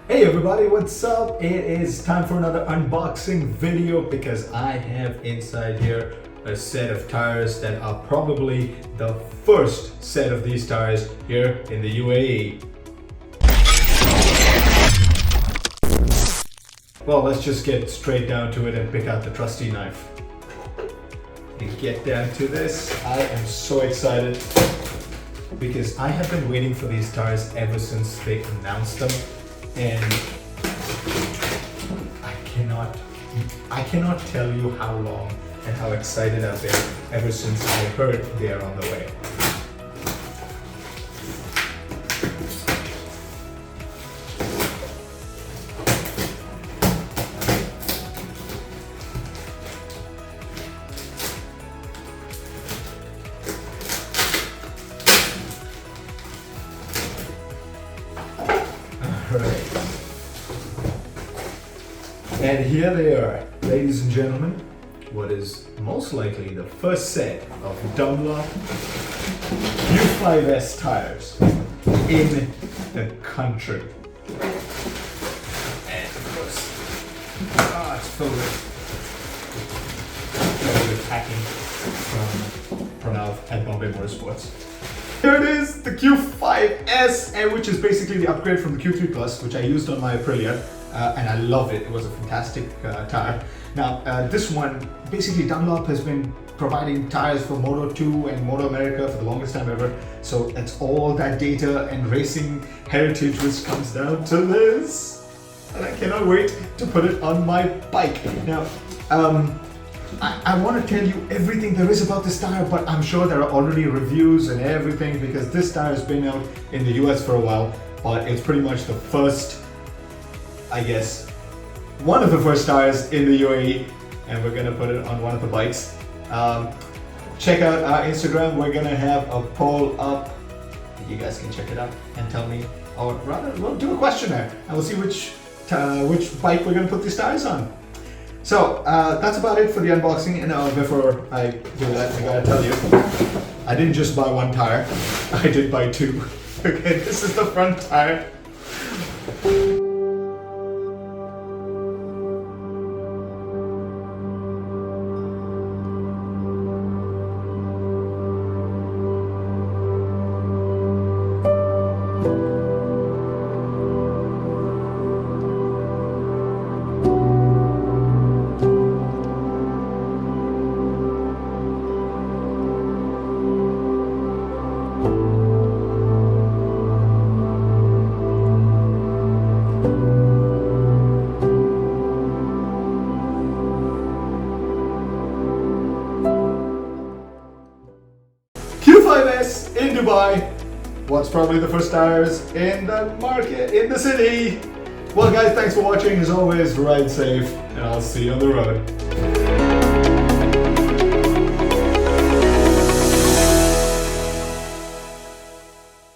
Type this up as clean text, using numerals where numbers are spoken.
Hey everybody, what's up? It is time for another unboxing video because I have inside here a set of tires that are probably the first set of these tires here in the UAE. Well, let's just get straight down to it and pick out the trusty knife. And get down to this. I am so excited because I have been waiting for these tires ever since they announced them. And I cannot tell you how long and how excited I've been ever since I heard they are on the way. Alright. And here they are, ladies and gentlemen, what is most likely the first set of Dunlop Q5S tires in the country. And of course, it's filled with packing from out at Bombay Motorsport. Here it is, the Q5S, and which is basically the upgrade from the Q3+, which I used on my Aprilia. And I love it. It was a fantastic tire. Now, this one, basically Dunlop has been providing tires for Moto 2 and Moto America for the longest time ever. So that's all that data and racing heritage which comes down to this. And I cannot wait to put it on my bike. Now, I want to tell you everything there is about this tire, but I'm sure there are already reviews and everything because this tire has been out in the US for a while, but it's pretty much the first, I guess, one of the first tires in the UAE, and we're gonna put it on one of the bikes. Check out our Instagram. We're gonna have a poll up. You guys can check it out and tell me, or rather, we'll do a questionnaire and we'll see which bike we're gonna put these tires on. So that's about it for the unboxing. And before I do that, I gotta tell you, I didn't just buy one tire. I did buy two. Okay, this is the front tire. Q5S in Dubai. What's probably the first tires in the market, in the city. Well guys, thanks for watching. As always, ride safe and I'll see you on the road.